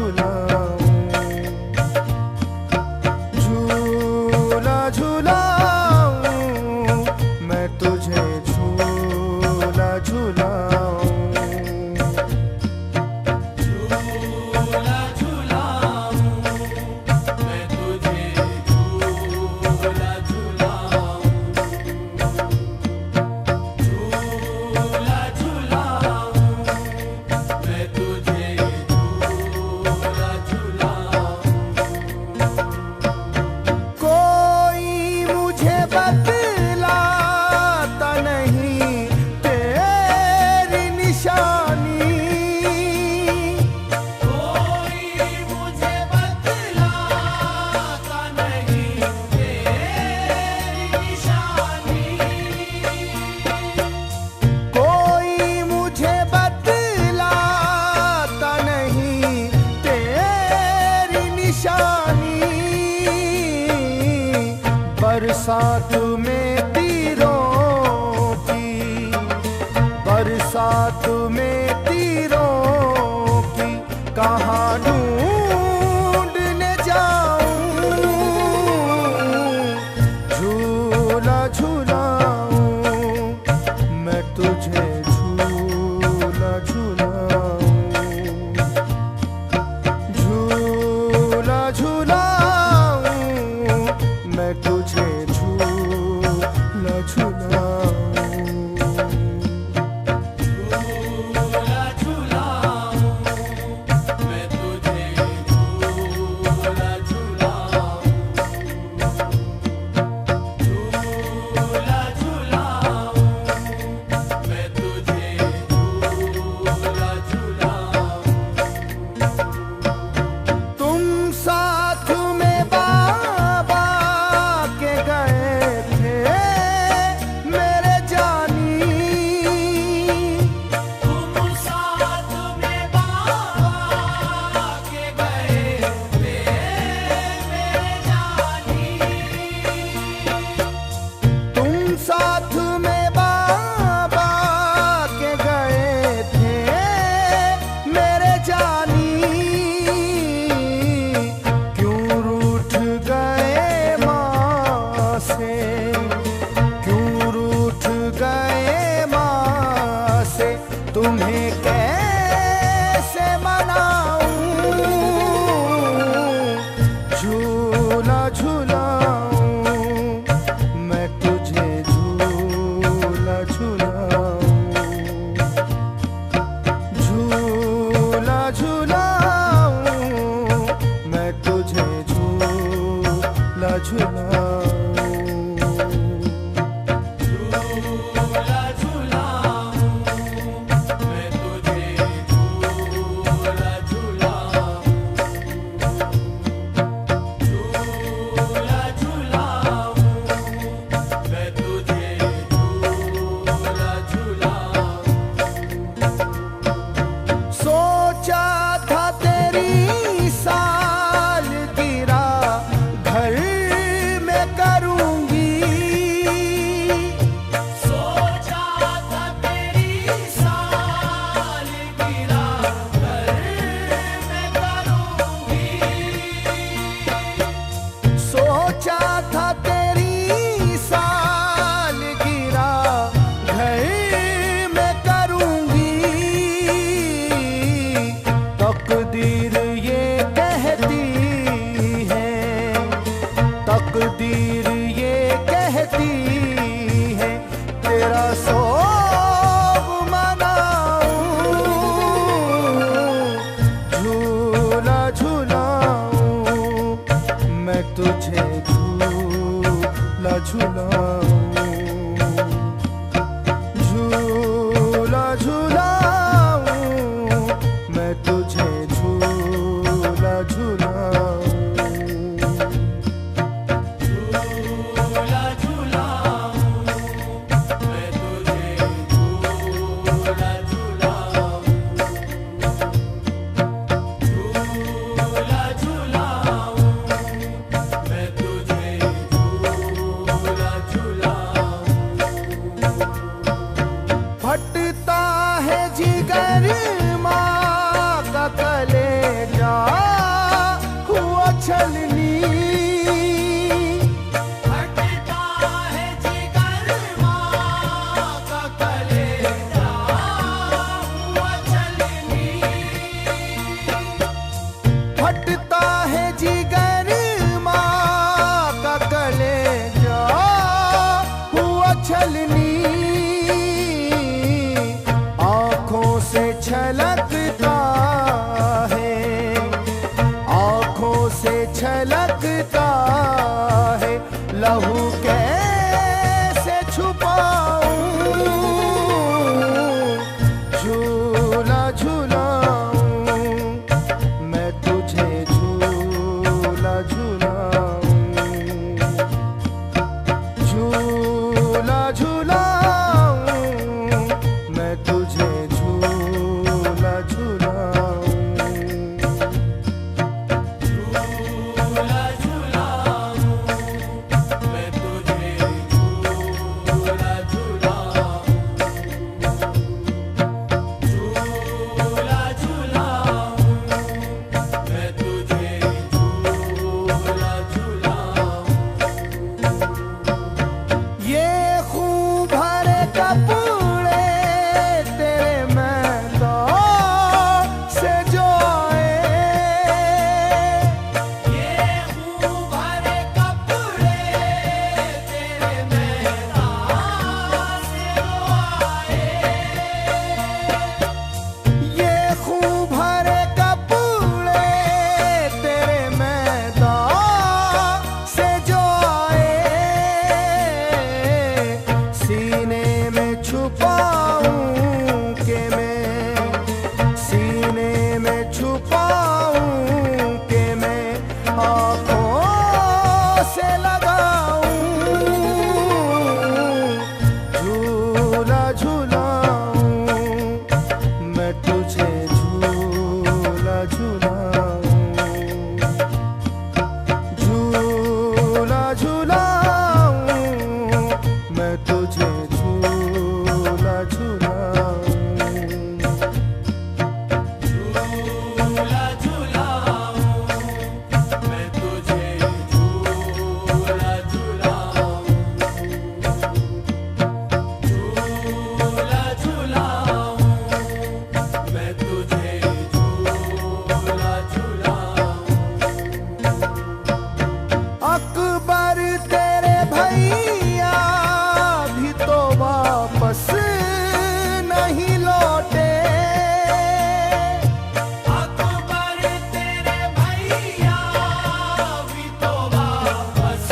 झूलाऊं, झूला झूलाऊं, मैं तुझे झूला झूलाऊं, झूला झूलाऊं, मैं तुझे झूला झूलाऊं, झूला झूलाऊं, मैं तुझे झूला झूलाऊं। कोई मुझे बतलाता नहीं तेरी निशानी, कोई मुझे बतलाता नहीं तेरी निशानी, कोई मुझे बतलाता नहीं तेरी निशानी, बरसात में तीरों की, बरसात में तीरों की कहाँ ढूंढने जाऊं, झूला झूलाऊं, मैं तुझे झूला झूलाऊं, झूला झूलाऊं, मैं तुझे झूला झूलाऊं, झूला झूलाऊं, मैं तुझे झूला झूलाऊं, झूला झूलाऊं, मैं तुझे झूला झूलाऊं। तुम साथ में बाबा के गए थे मेरे जानी, तुम साथ में बाबा के गए थे मेरे जानी, तुम साथ में बाबा के गए थे मेरे जानी, क्यों रूठ गए माँ से, क्यों रूठ गए माँ से, तुम्हें कैसे मनाऊं, झूला झूलाऊं, मैं तुझे झूला झूलाऊं, झूला झूलाऊं, मैं तुझे झूला झूलाऊं, झूला झूलाऊं, मैं तुझे झूला झूलाऊं, झूला झूलाऊं, मैं तुझे झूला झूलाऊं। सोचा था तेरी सालगिरह घर में करूंगी, सोचा था तेरी सालगिरह घर में करूंगी, सोचा था तेरी सालगिरह घर में करूंगी, तकदीर ये कहती है, तकदीर ये कहती है, तेरा सोग मनाऊं, झूला झूलाऊं, मैं तुझे झूला झूलाऊं, झूला झूलाऊं, मैं तुझे झूला झूलाऊं, झूला झूलाऊं, मैं तुझे झूला झूलाऊं, झूला झूलाऊं, मैं तुझे झूला झूलाऊं। छलकता है, लहू कैसे छुपाऊं, झूला झूलाऊं मैं तुझे, झूला झूलाऊं, झूला झूलाऊं मैं तुझे, झूला झूलाऊं। झूला झूलाऊं मैं तुझे, झूला झूलाऊं, झूला झूलाऊं मैं तुझे, झूला झूलाऊं। ये खूब भरे कपड़े तेरे मैदान से जो आए, ये खूब भरे कपड़े तेरे मैदान से जो आए, ये खूब भरे कपड़े तेरे मैदान से जो आए, सीने में छुपाऊं के मैं, सीने में छुपाऊं के मैं आँखों से लगाऊं, झूला झूलाऊं मैं तुझे, झूला झूलाऊं, झूला झूलाऊं मैं तुझे, झूला झूलाऊं। झूला झूलाऊं मैं तुझे, झूला झूलाऊं, झूला झूलाऊं मैं तुझे, झूला झूलाऊं। अकबर तेरे भैया भी तो वापस नहीं लौटे, अकबर तेरे भैया भी तो वापस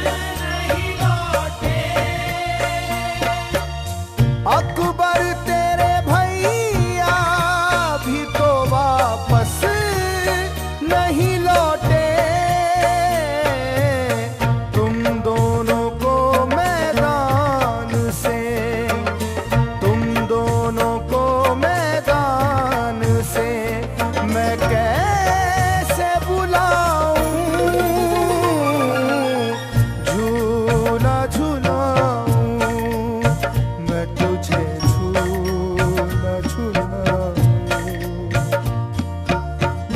नहीं लौटे, अकबर तेरे भैया भी तो वापस नहीं लौटे, तुम दोनों को मैदान से, तुम दोनों को मैदान से मैं कैसे बुलाऊं, झूला झूलाऊं मैं तुझे, झूला झूलाऊं,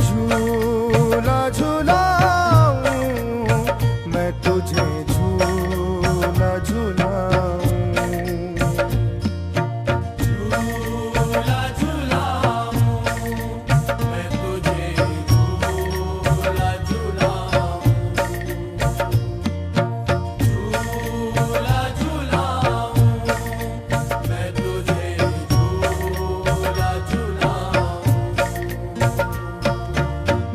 झूला झूलाऊं मैं तुझे, झूला झूलाऊं। झूला झूलाऊं मैं तुझे, झूला झूलाऊं, झूला झूलाऊं मैं तुझे, झूला झूलाऊं।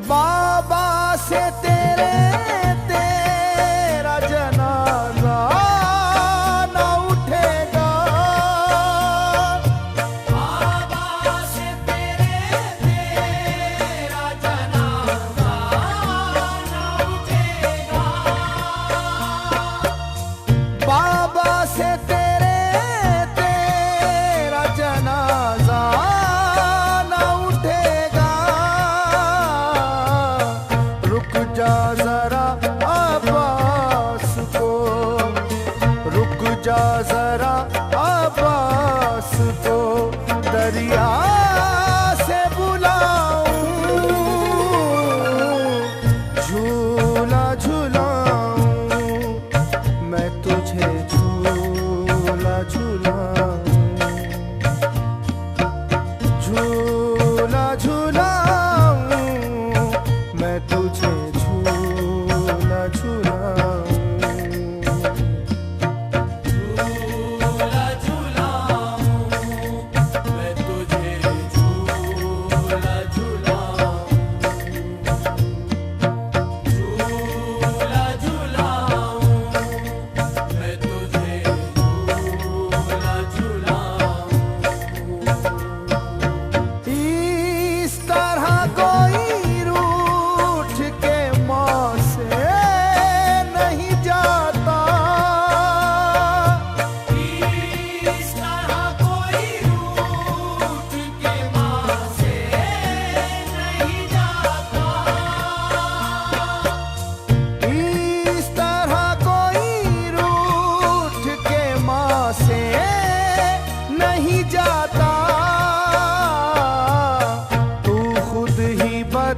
बाबा से तेरा जनाजा न उठेगा, बाबा से तेरा जनाजा न उठेगा, बाबा से तेरा जनाजा न उठेगा, रुक जा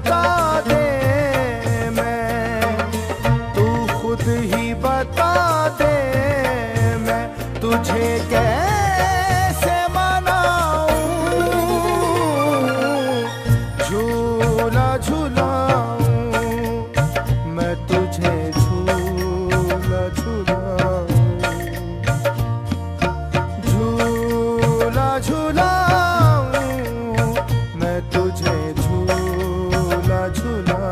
बता दे, मैं तू खुद ही बता दे, मैं तुझे कैसे मनाऊं, झूला झूलाऊं, मैं तुझे झूला झूलाऊं, झूला झूलाऊं, मैं तुझे झूला झूलाऊं।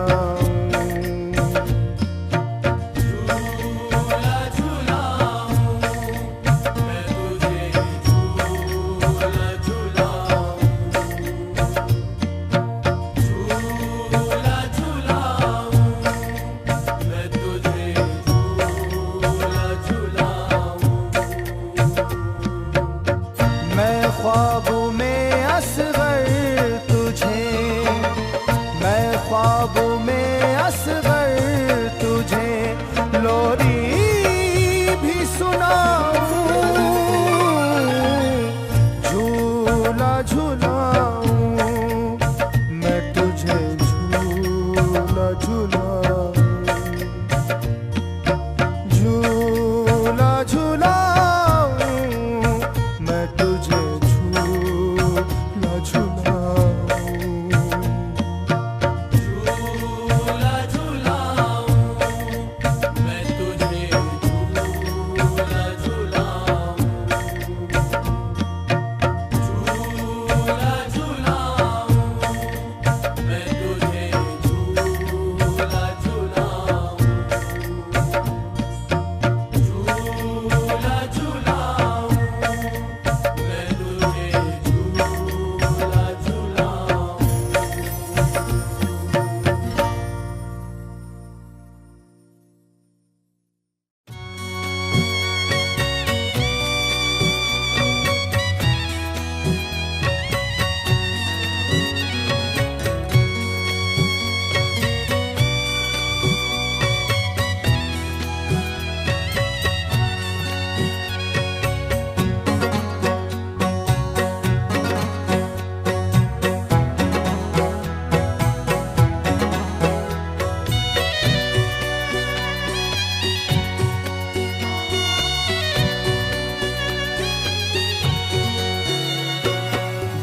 मैं ख्वाबों में असगर तुझे, मैं ख्वाबों में असगर तुझे लोरी भी सुनाऊं, झूला झूलाऊं, मैं तुझे झूला झूलाऊं, झूला झूलाऊं, मैं तुझे झूला झूलाऊं, झूला झूलाऊं, मैं तुझे झूला झूलाऊं, झूला झूलाऊं, मैं तुझे झूला झूलाऊं, झूला झूलाऊं, मैं तुझे झूला झूलाऊं।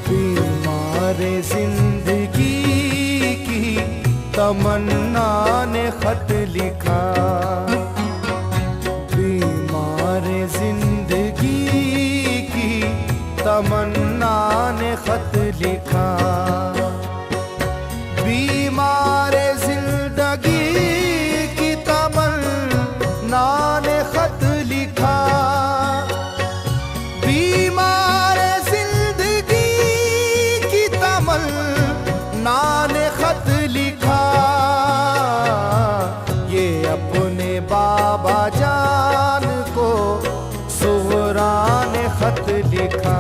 बीमारे जिंदगी की तमन्ना ने खत लिखा, बीमारे जिंदगी की तमन्ना ने खत लिखा, बीमारे जिंदगी की तमन्ना ने खत लिखा, बीमार जिंदगी की तमन्ना ने खत लिखा, ये अपने बाबा जान को सुहरा ने खत लिखा,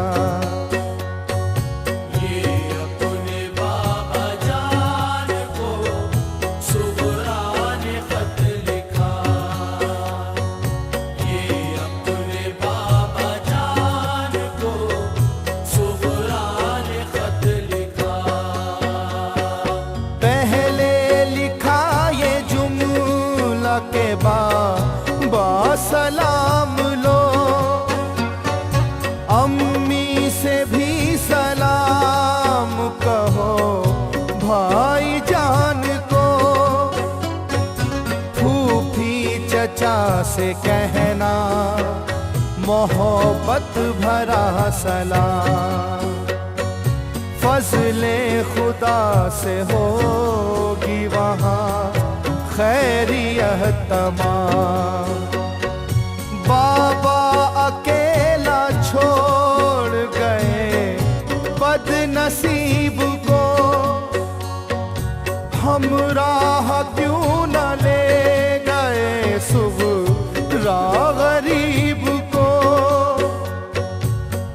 ये अपने बाबा जान को सुहरा ने खत लिखा, ये अपने बाबा जान को सुहरा ने खत लिखा। पहले लिखा ये जुमला के बाबा सलाम लो, अम्मी से भी सलाम कहो भाई जान को, फूफी चचा से कहना मोहब्बत भरा सलाम, फजले खुदा से होगी वहाँ खैरियत तमाम, बाबा अकेला छोड़ गए बदनसीब को, हमराह क्यों न ले गए सुगरा गरीब को,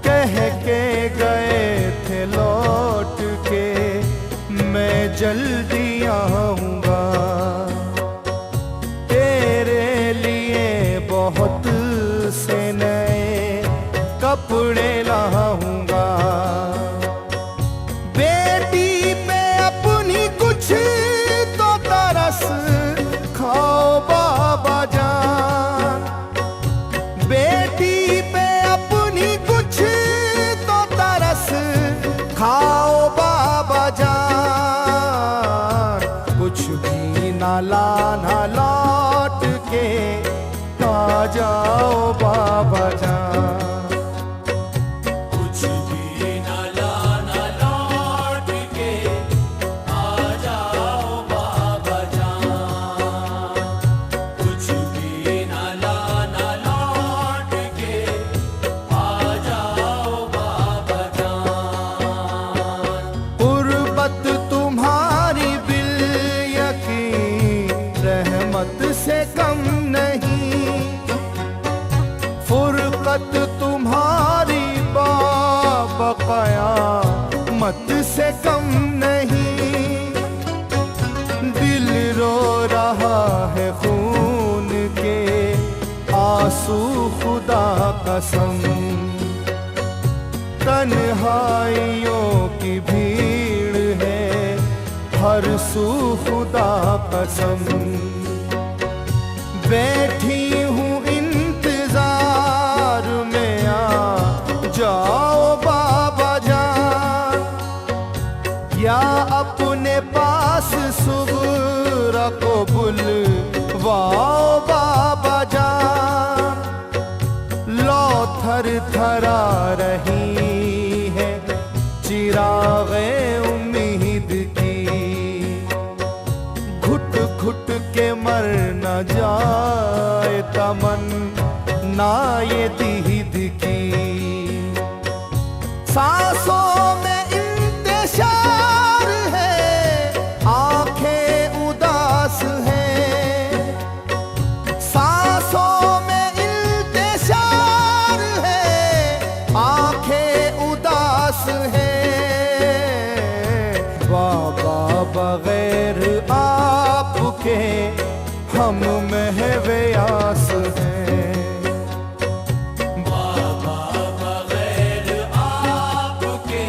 कह के गए थे लौट के मैं जल्दी आऊंगा, तेरे लिए बहुत से नए कपड़े लाऊंगा, बेटी पे अपनी कुछ भी ना लाना लौट के आ जाओ बाबा जान। कुछ भी न लाना लौट के आ जाओ बाबा जान। कुछ भी न लाना लौट के आ जाओ बाबा जान। गुर्बत तुम्हारी बिल यकीन रहमत से कम नहीं, फुरकत तुम्हारी बाबकाया मत से कम नहीं। दिल रो रहा है खून के आंसू खुदा कसम, तन्हाइयों की भीड़ है हर सू खुदा कसम। बैठी हूँ इंतजार में आ जाओ बाबा जान, या अपने पास सुबह को बुलवाओ बाबा जान। लो थर थरा रही है चिरागे उम्मीद की, घुट घुट के मर न जाए तमन ना ये दीद की। सांसों में इंतशार है, आंखें उदास हैं। सांसों में इंतशार है, आंखें उदास हैं। बाबा बगैर आपके हम महव्यास हैं। बाबा बगैर आपके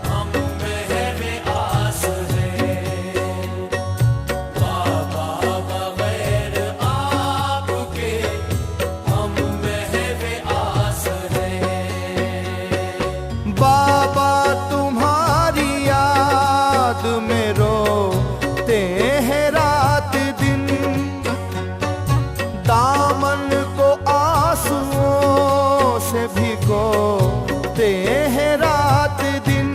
हम महवे आस हैं। बाबा बगैर आपके हम महवे आस हैं। बाबा तुम्हारी याद में रोते हैं रात दिन, दामन को आंसुओं से भिगोते हैं रात दिन।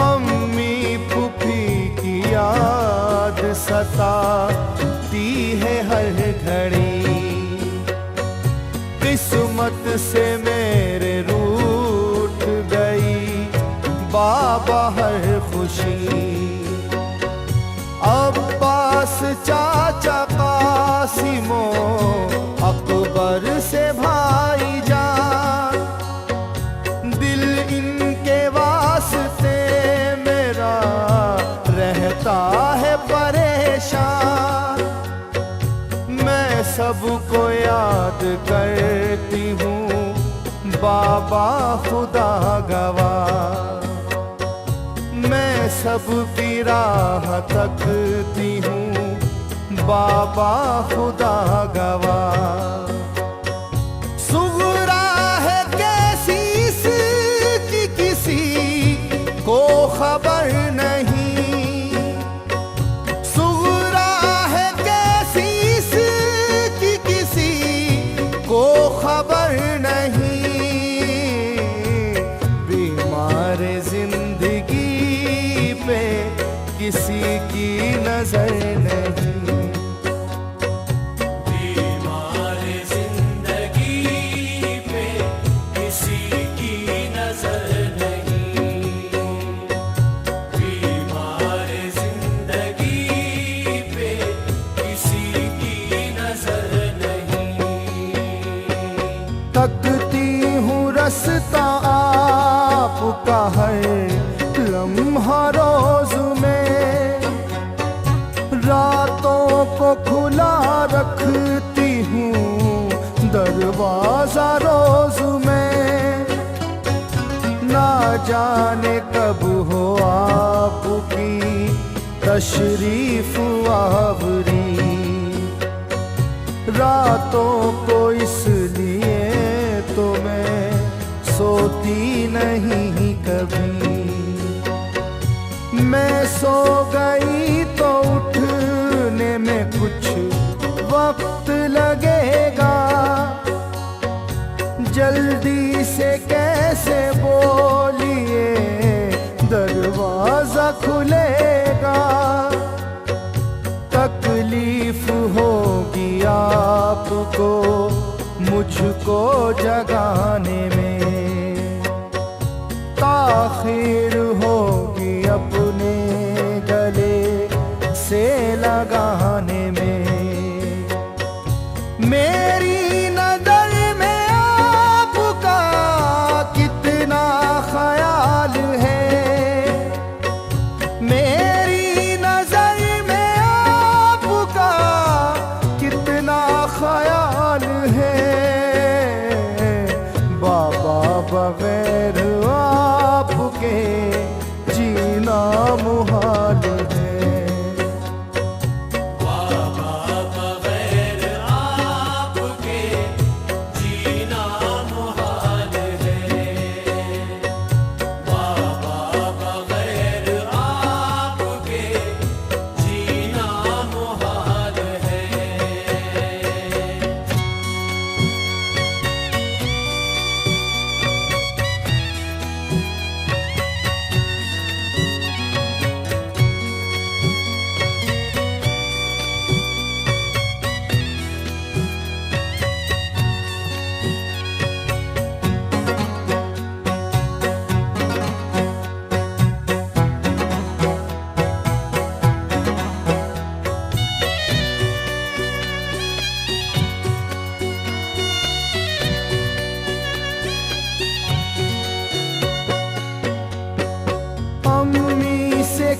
अम्मी फूफी की याद सताती है हर घड़ी, किस्मत से मेरे रूठ गई बाबा हर खुशी। अब्बास चाचा कासिमो अकबर से भाई जान, दिल इनके वास्ते मेरा रहता है परेशान। मैं सबको याद करती हूँ बाबा खुदा गवाह, मैं सबकी राह तकती हूँ बाबा खुदा गवाह। सुगरा है कैसी इसकी किसी को खबर नहीं, सुगरा है कैसी इसकी किसी को खबर नहीं। बीमार जिंदगी पे किसी की नजर नहीं, बीमार जिंदगी पे किसी की नजर नहीं। बीमार जिंदगी पे किसी की नजर नहीं। तकती हूँ रास्ता आपका हर लम्हा रोज में, रातों को खुला रखती हूँ दरवाजा रोज में। ना जाने कब हो आपकी तशरीफ आवरी, रातों को इसलिए तो मैं सोती नहीं कभी। मैं सो गई तो उठने में कुछ वक्त लगेगा, जल्दी से कैसे बोलिए दरवाजा खुलेगा। तकलीफ होगी आपको मुझको जगाने में, ताखिर होगी अपने गले से लगाने में। मेरी नजर में आपका कितना ख्याल है, मेरी नजर में आपका कितना ख्याल है। बाबा बगैर आपके जीना मुहाल है।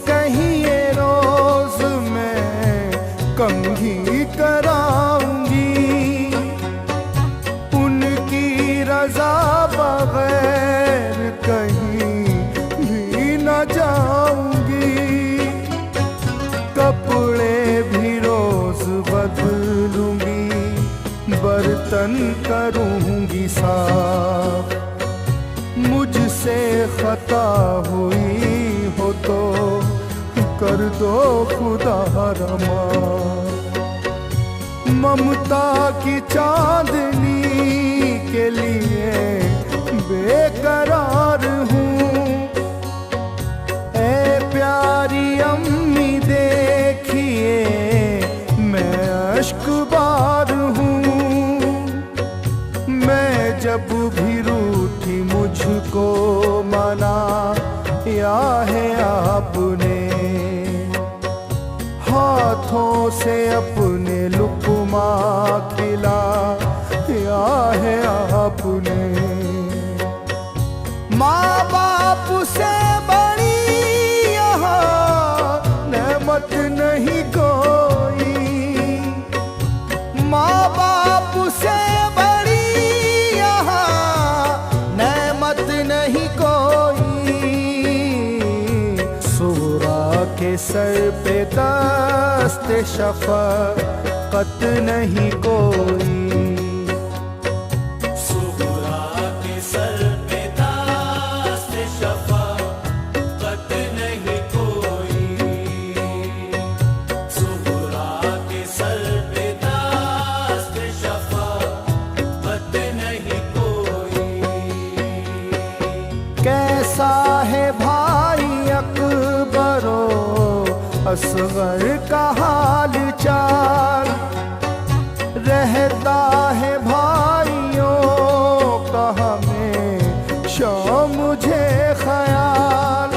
कहिए रोज मैं कंघी कराऊंगी, उनकी रजा बगैर कहीं भी न जाऊंगी। कपड़े भी रोज बदलूंगी, बर्तन करूंगी साफ। मुझसे खता हुई हो तो कर दो खुदा रमा। ममता की चांदनी के लिए बेकरार हूँ। ऐ प्यारी अम्मी देखिए मैं अश्कबार हूँ। मैं जब भी रूठी मुझको मना या है आपने, हाथों से अपने लुक़मा खिला या है आपने। माँ बाप से बड़ी यहाँ नेमत नहीं कोई, माँ बाप से बड़ी यहाँ नेमत नहीं कोई। सूरा के सर पे दस्त शफ़क़त नहीं कोई, सुहरा के सर पे दस्त शफ़क़त नहीं कोई, सुहरा के सर पे दस्त शफ़क़त नहीं कोई। कैसा है भाई अकबरो असगर का हाल चाल, रहता है भाइयों का हमेशा मुझे ख्याल।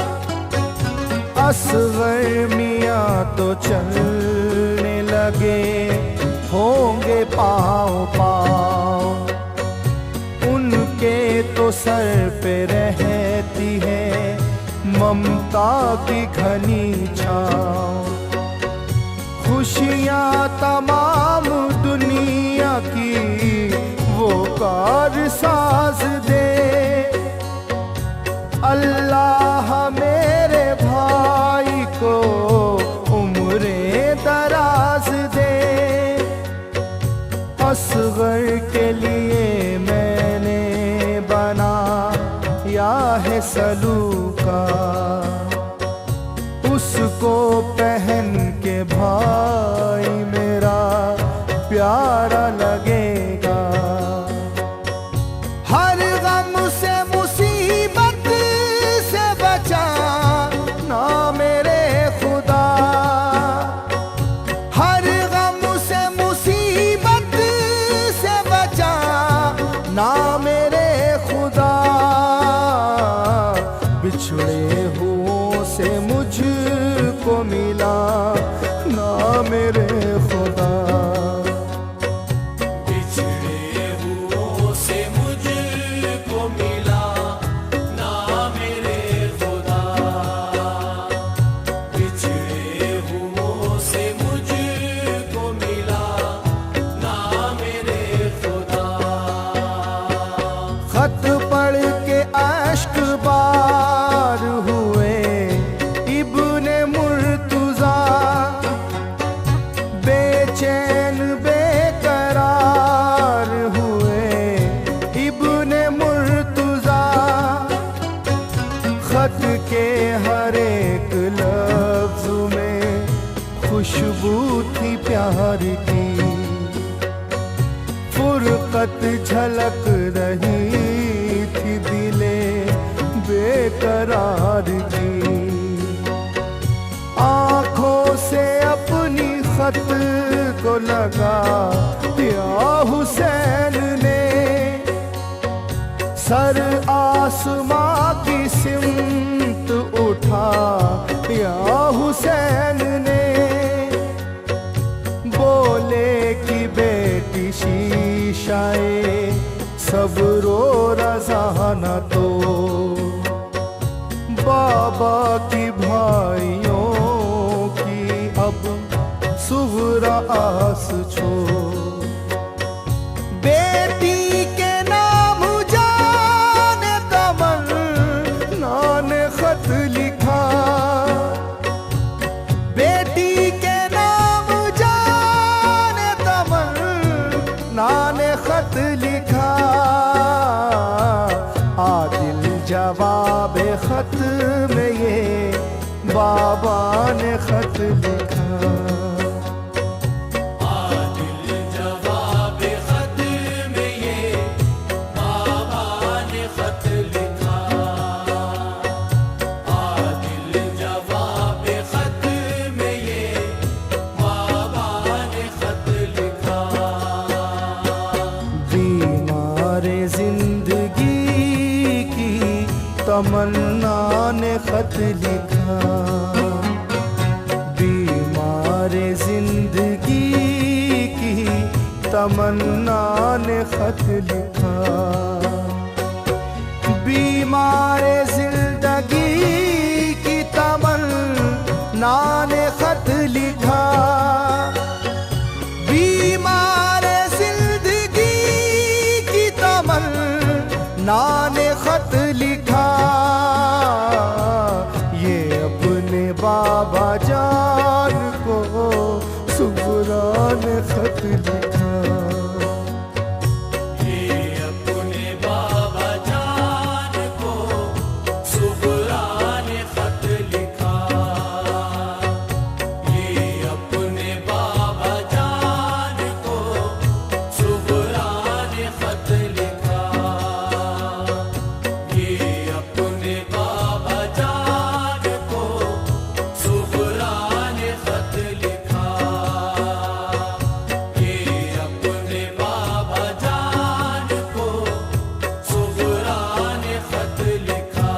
असगर मियाँ तो चलने लगे होंगे पाँव पाँव, उनके तो सर पे रहती है ममता की घनी छाँव। खुशियाँ तमाम दुनिया की वो कारसाज दे, अल्लाह मेरे भाई को उम्रे दराज दे। असगर के लिए मैंने बनाया है सलूका, खुशबू थी प्यार की, फुरकत झलक रही थी दिले बेकरार की। आंखों से अपनी खत को लगा या हुसैन ने, सर आसमां की सिमत उठा या हुसैन ने। बोले कि बेटी शीशाए सब्रो रज़ा न तो, बाबा की भाइयों की अब सुगरा आस छोड़। बेटी के नाम जाने तमन्ना ने खत लिखा, बेटी के नाम जाने तमन्ना ने खत लिखा। आदिल जवाब खत में ये बाबा ने खत लिखा। आदिल जवाब खत में ये बाबा ने खत लिखा। आदिल जवाब खत में ये बाबा ने खत लिखा। बीमार जिंदगी की तमन्ना ने खत लिखा। बीमार जिंदगी की तमन्ना ने खत लिखा। बीमार जिंदगी की तमन्ना ने खत लिखा। बीमार जिंदगी की तमन्ना ने खत लिखा। ये अपने बाबा जान को सुगरा ने खत लिखा। ये अपने बाबा जान को सुगरा ने खत लिखा। ये अपने बाबा जान को सुगरा ने खत लिखा। ये अपने बाबा जान को सुगरा ने खत लिखा। ये अपने बाबा जान को सुगरा ने खत लिखा।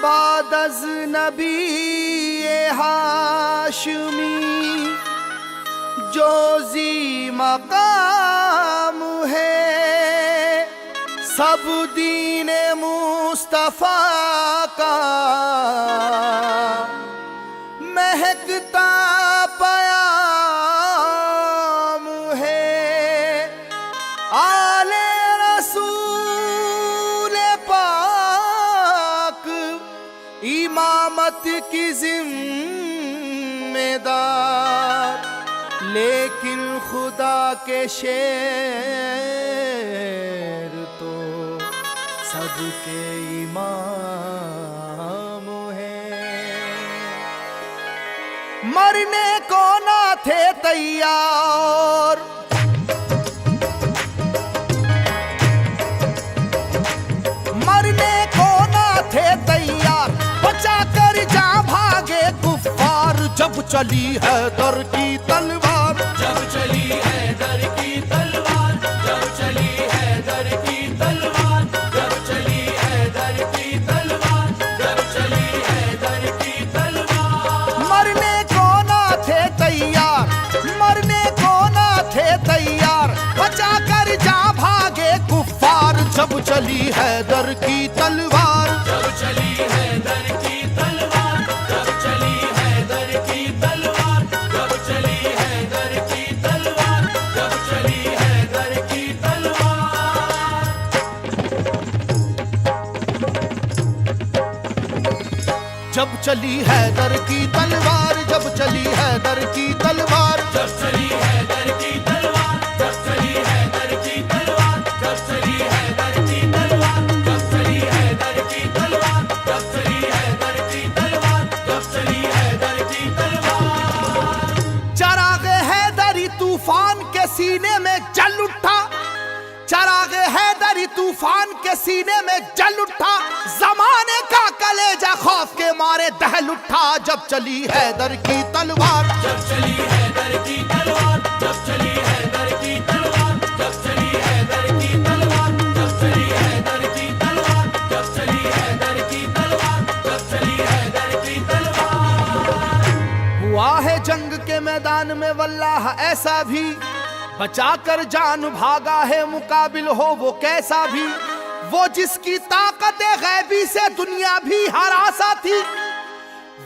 बाद अज़ नबी ये हाशमी जो जी मकाम है, सब दीन मुस्तफा का महकता पयाम है। आले रसूल पाक इमामत की जिम्मेदार, लेकिन खुदा के शेर तो सबके इमाम है। मरने को ना थे तैयार, मरने को ना थे तैयार, बचा कर जा भागे कुफ्फार। जब चली हैदर की तलवार, जब चली हैदर की तलवार, जब चली हैदर की तलवार, जब चली हैदर की तलवार, जब चली हैदर की तलवार। मरने को ना थे तैयार, मरने को ना थे तैयार, बचा कर जा भागे कुफ्फार। जब चली हैदर की तलवार, जब चली हैदर की तलवार, जब चली हैदर की तलवार, जब चली हैदर की तलवार, जब चली हैदर की तलवार। जब चली हैदर की तलवार, जब चली हैदर की तलवार। जब चली हैदर की तलवार, जब चली हैदर की तलवार, जब चली हैदर की तलवार, जब चली हैदर की तलवार, जब चली हैदर की तलवार, जब चली हैदर की तलवार। चरागे हैदरी तूफान के सीने में जल उठा, चरागे हैदरी तूफान के सीने में जल उठा, जमाने का कलेजा खौफ के मारे दहल उठा। जब चली हैदर की तलवार, जब चली हैदर की तलवार, जब चली हैदर की तलवार, जब चली हैदर की तलवार, जब चली हैदर की तलवार, जब चली हैदर की तलवार, जब चली हैदर की तलवार। हुआ है जंग के मैदान में वल्लाह ऐसा भी, बचा कर जान भागा है मुकाबिल हो वो कैसा भी। वो जिसकी ताकत गैबी से दुनिया भी हरासा थी,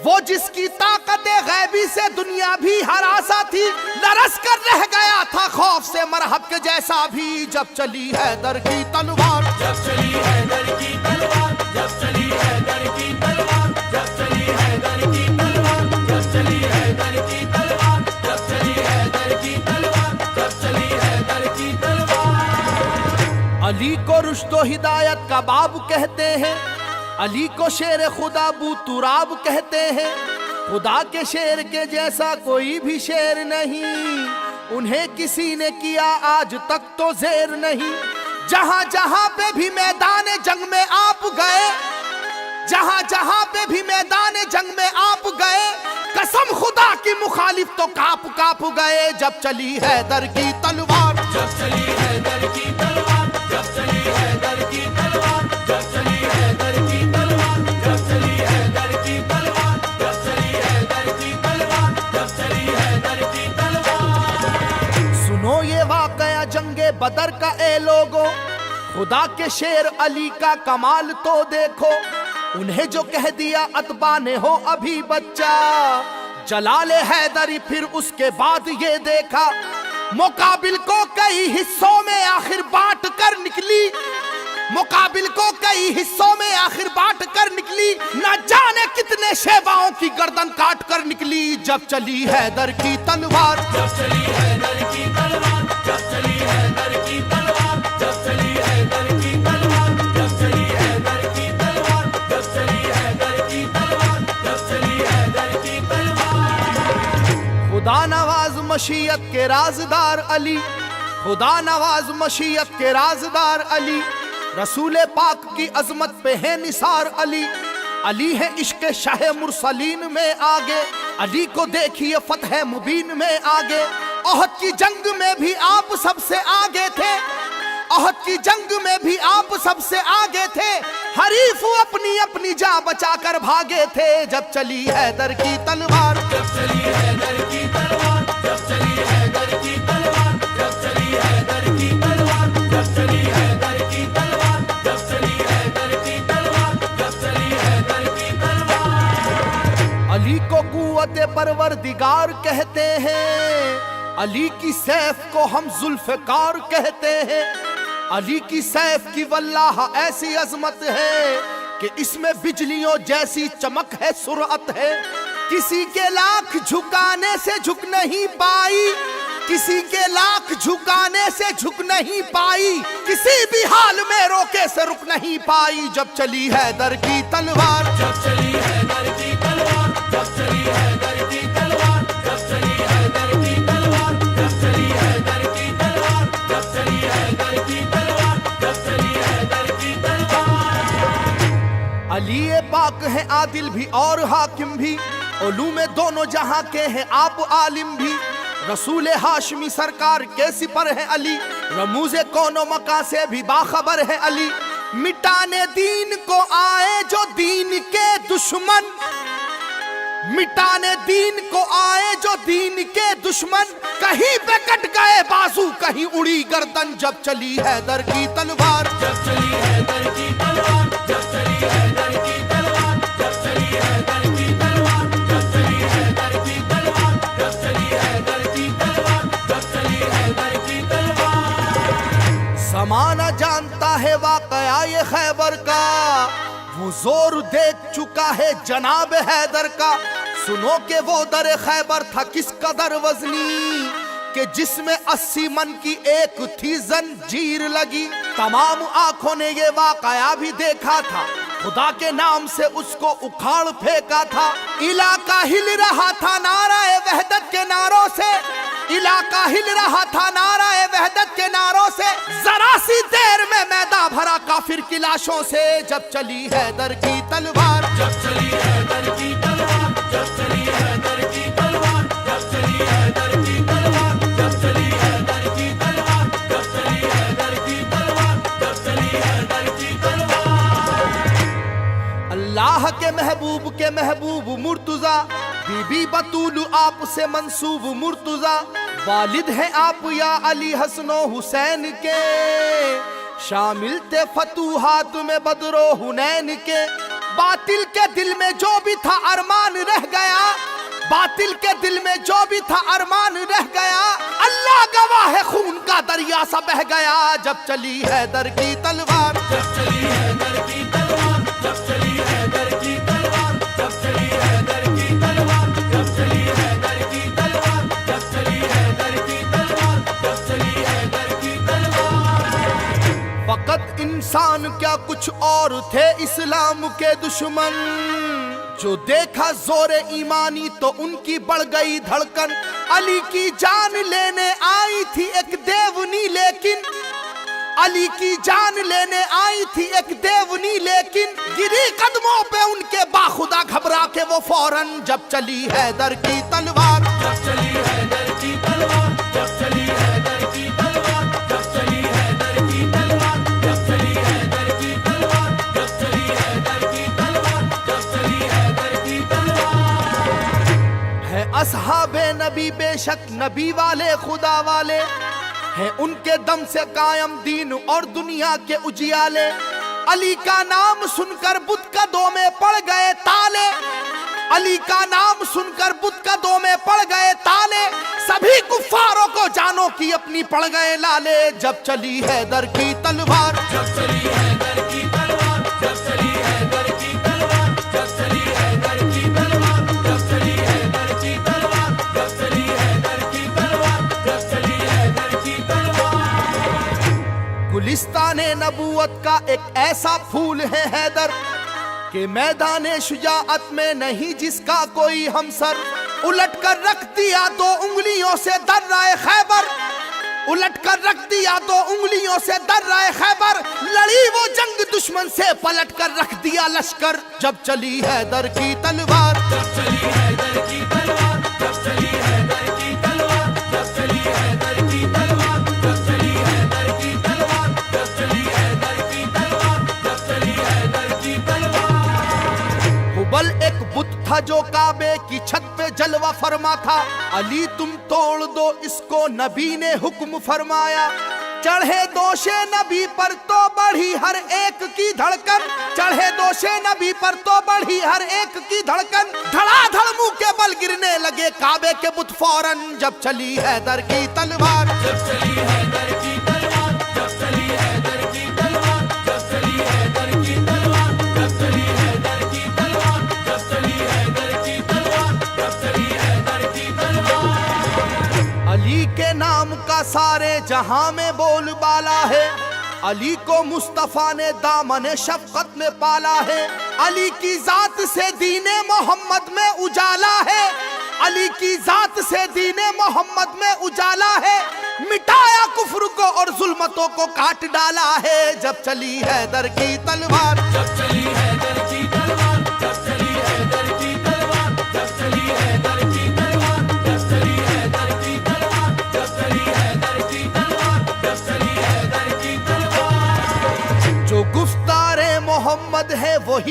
वो जिसकी ताकत गैबी से दुनिया भी हरासा थी, लरस कर रह गया था खौफ से मरहब के जैसा भी। जब चली हैदर की तलवार, जब चली हैदर की तलवार, जब चली हैदर की तलवार, जब चली हैदर की तलवार, जब चली हैदर की तलवार, जब चली हैदर की तलवार, जब चली हैदर की तलवार। अली को रुश्तो हिदायत का बाब कहते हैं, अली को शेर खुदा बू तुराब कहते हैं। खुदा के शेर के जैसा कोई भी शेर नहीं, उन्हें किसी ने किया आज तक तो जेर नहीं। जहां जहां पे भी मैदान जंग में आप गए, जहां जहां पे भी मैदान जंग में आप गए, कसम खुदा की मुखालिफ तो काप काप गए। जब चली हैदर की तलवार, जब चली हैदर की तलवार, जब चली हैदर की तलवार, जब चली हैदर की तलवार, जब चली हैदर की तलवार, जब चली हैदर की तलवार, जब चली हैदर की तलवार। सुनो ये वाकया जंगे बदर का ए लोगो, खुदा के शेर अली का कमाल तो देखो। उन्हें जो कह दिया अतबा ने हो अभी बच्चा, जलाले हैदरी फिर उसके बाद ये देखा। मुकाबिल को कई हिस्सों में आखिर बांट कर निकली, मुकाबिल को कई हिस्सों में आखिर बांट कर निकली, न जाने कितने शेवाओं की गर्दन काट कर निकली। जब चली हैदर की तलवार, जब चली हैदर की तलवार, जब चली हैदर की तलवार, जब चली हैदर की तलवार, जब चली हैदर की तलवार, जब चली हैदर की तलवार, जब चली हैदर की तलवार। खुदा नवाज मशीयत के राजदार अली, खुदा नवाज मशीयत के राजदार अली, रसूल पाक की अजमत पे है निसार अली। अली है इश्क शाह मुरसलीन में आगे, अली को देखिए फतह मुबीन में आगे। ओहद की जंग में भी आप सबसे आगे थे, ओहद की जंग में भी आप सबसे आगे थे। हरीफ अपनी अपनी जान बचाकर भागे थे। जब चली हैदर की तलवार, जब चली हैदर की तलवार, जब चली हैदर की तलवार, जब चली हैदर की तलवार, जब चली हैदर की तलवार, जब चली हैदर की तलवार, जब चली हैदर की तलवार। अली को कुव्वत परवरदिगार कहते हैं, अली की सैफ को हम जुल्फकार कहते हैं। अली की सैफ की वल्लाह ऐसी अजमत है कि इसमें बिजलियों जैसी चमक है, सुरअत है। किसी के लाख झुकाने से झुक नहीं पाई, किसी के लाख झुकाने से झुक नहीं पाई, किसी भी हाल में रोके से रुक नहीं पाई। जब चली हैदर की तलवार, जब चली हैदर की तलवार, जब चली हैदर की तलवार, जब चली हैदर की तलवार, जब चली हैदर की तलवार, जब चली हैदर की तलवार, जब चली हैदर की तलवार। अली पाक है आदिल भी और हाकिम भी, उलूम दोनों जहां के हैं आप आलिम भी। रसूल हाशमी सरकार के सिपर है अली, रमूज़े कौनो मका से भी बाखबर है अली। मिटाने दीन को आए जो दीन के दुश्मन, मिटाने दीन को आए जो दीन के दुश्मन, कहीं पे कट गए बाजू कहीं उड़ी गर्दन, जब चली हैदर की तलवार, जब चली हैदर की तलवार, जब चली हैदर की तलवार, जब चली हैदर की तलवार, जब चली हैदर की तलवार, जब चली हैदर की तलवार, जब चली हैदर की तलवार। समाना जानता है वाकया ये खैबर का, वो जोर देख चुका है जनाब हैदर का। सुनो के वो दर खैबर था किस कदर वजनी, कि जिसमें 80 मन की एक थी जंजीर लगी। तमाम आंखों ने ये वाकया भी देखा था, खुदा के नाम से उसको उखाड़ फेंका था। इलाका हिल रहा था नाराए वहदत के नारों से, इलाका हिल रहा था नाराए वहदत के नारों से। जरा सी देर में मैदान भरा काफिर की लाशों से, जब चली हैदर की तलवार, जब चली हैदर की तलवार, जब चली हैदर की तलवार, जब चली हैदर की तलवार, जब चली हैदर की तलवार, जब चली हैदर की तलवार, जब चली हैदर की तलवार। अल्लाह के महबूब मुर्तुजा, बीबी बतूल आप से मंसूब मुर्तुजा। वालिद हैं आप या अली हसनो हुसैन के, शामिल थे फतूहात में बदरो हुनैन के। बातिल के दिल में जो भी था अरमान रह गया, बातिल के दिल में जो भी था अरमान रह गया। अल्लाह गवाह है खून का दरिया सा बह गया, जब चली हैदर की तलवार, जब चली हैदर की तलवार, जब चली हैदर की तलवार, जब चली हैदर की तलवार, जब चली हैदर की तलवार, जब चली हैदर की तलवार, जब चली हैदर की तलवार। फकत इंसान क्या कुछ और थे इस्लाम के दुश्मन, जो देखा जोरे ईमानी तो उनकी बढ़ गई धड़कन। अली की जान लेने आई थी एक देवनी लेकिन, अली की जान लेने आई थी एक देवनी लेकिन, गिरी कदमों पे उनके बाखुदा घबरा के वो फौरन, जब चली हैदर की तलवार, जब चली हैदर की तलवार, जब चली हैदर की तलवार, जब चली हैदर की तलवार, जब चली हैदर की तलवार, जब चली हैदर की तलवार, जब चली हैदर की तलवार। है असहाबे नबी बेशक नबी वाले खुदा वाले, है उनके दम से कायम दीन और दुनिया के उजियाले। अली का नाम सुनकर बुत कदों में पड़ गए ताले, अली का नाम सुनकर बुत कदों में पड़ गए ताले। सभी कुफ्फारों को जानो की अपनी पड़ गए लाले, जब चली हैदर की तलवार, जब चली हैदर की तलवार, जब चली हैदर की तलवार, जब चली हैदर की तलवार, जब चली हैदर की तलवार, जब चली हैदर की तलवार, जब चली हैदर की तलवार। गुलिस्ताने नबूवत का एक ऐसा फूल है हैदर, कि मैदाने शुजाअत में नहीं जिसका कोई हमसर। उलट कर रख दिया 2 उंगलियों से दर्राए खैबर, उलट कर रख दिया 2 उंगलियों से दर्राए खैबर। लड़ी वो जंग दुश्मन से पलट कर रख दिया लश्कर, जब चली हैदर की तलवार, जब चली हैदर की तलवार, जब चली हैदर की तलवार, जब चली हैदर की तलवार, जब चली हैदर की तलवार, जब चली हैदर की तलवार, जब चली हैदर की तलवार। हुबल एक बुत था जो काबे की छत पे जलवा फरमा था। अली तुम तोड़ दो इसको नबी ने हुक्म फरमाया। चढ़े दोषे नबी पर तो बढ़ी हर एक की धड़कन, चढ़े दोषे नबी पर तो बढ़ी हर एक की धड़कन। धड़ाधड़ मुंह के बल गिरने लगे काबे के बुत फौरन, जब चली हैदर की तलवार, जब चली हैदर की तलवार, जब चली हैदर की तलवार, जब चली हैदर की तलवार, जब चली हैदर की तलवार, जब चली हैदर की तलवार, जब चली हैदर की तलवार। अली के नाम का सारे जहां में बोलबाला है। अली को मुस्तफा ने दामन शफकत में पाला है। अली की जात से दीने मोहम्मद में उजाला है। अली की जात से दीने मोहम्मद में उजाला है। मिटाया कुफ्र को और जुल्मतों को काट डाला है, जब चली हैदर की तलवार, जब चली हैदर की तलवार, जब चली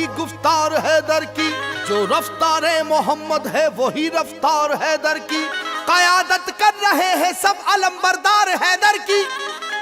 वही गुफ्तार हैदर की, जो रफ्तार मोहम्मद है वही रफ्तार हैदर की। क़यादत कर रहे हैं सब अलंबरदार हैदर की,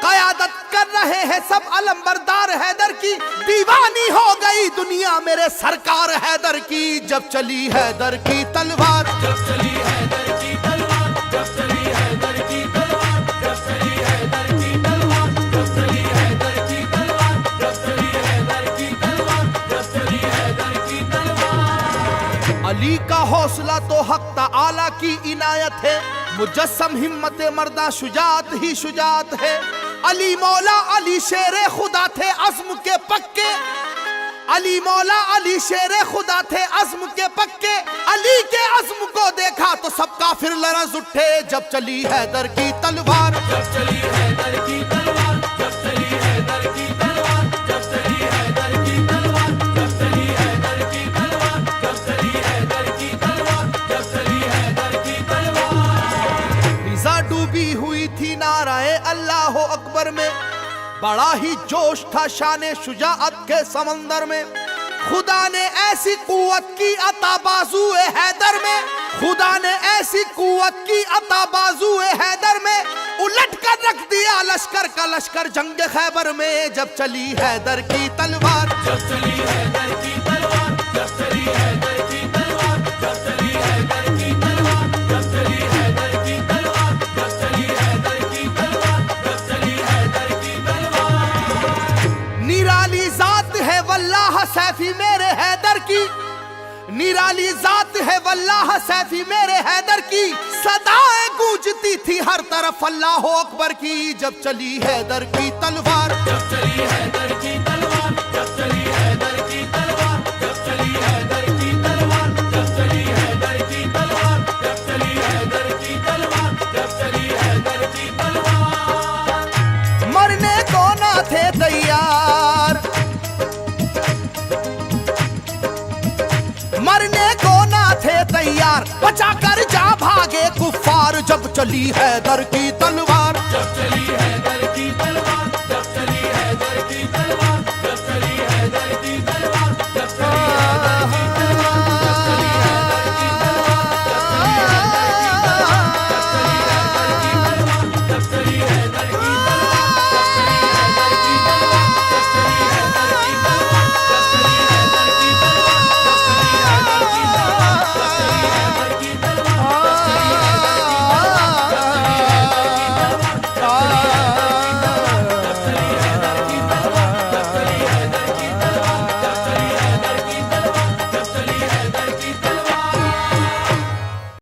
क़यादत कर रहे हैं सब अलंबरदार हैदर की। दीवानी हो गई दुनिया मेरे सरकार हैदर की, जब चली हैदर की तलवार, जब चली हैदर की तलवार, जब चली हैदर की तलवार, जब चली हैदर की तलवार, जब चली हैदर की तलवार, जब चली हैदर की तलवार, जब चली हैदर की तलवार। अली का हौसला तो हक ताला की इनायत है, मुजस्सम हिम्मत मर्दा शुजात ही शुजात है। अली मौला अली शेरे खुदा थे अज़्म के पक्के, अली मौला अली शेरे खुदा थे अज़्म के पक्के। अली के अज़्म को देखा तो सब काफिर लरज़ उठे, जब चली हैदर की तलवार, जब चली हैदर की तलवार, जब चली हैदर की तलवार, जब चली हैदर की तलवार, जब चली हैदर की तलवार, जब चली हैदर की तलवार, जब चली हैदर की तलवार। फिजा डूबी हुई थी नाराए अल्लाह अकबर में, बड़ा ही जोश था शाने शुजाअत के समंदर में। खुदा ने ऐसी कुव्वत की अता बाजुए हैदर में, खुदा ने ऐसी कुव्वत की अता बाजुए हैदर में। उलट कर रख दिया लश्कर का लश्कर जंग खैबर में, जब चली हैदर की तलवार, जब चली हैदर की तलवार, जब चली हैदर की तलवार, जब चली हैदर की तलवार, जब चली हैदर की तलवार, जब चली हैदर की तलवार, जब चली हैदर की तलवार। निराली जात है वल्लाह सैफी मेरे हैदर की, निराली जात है वल्लाह सैफी मेरे हैदर की। सदाएं गूंजती थी हर तरफ अल्लाह अकबर की, जब चली हैदर की तलवार, जब चली हैदर की तलवार, जब चली हैदर की तलवार, जब चली हैदर की तलवार, जब चली हैदर की तलवार, जब चली हैदर की तलवार, जब चली हैदर की तलवार। मरने को ना थे तैयार, मरने को ना थे तैयार, बचा कर जा भागे कुफ्फार, जब चली हैदर की तलवार, जब चली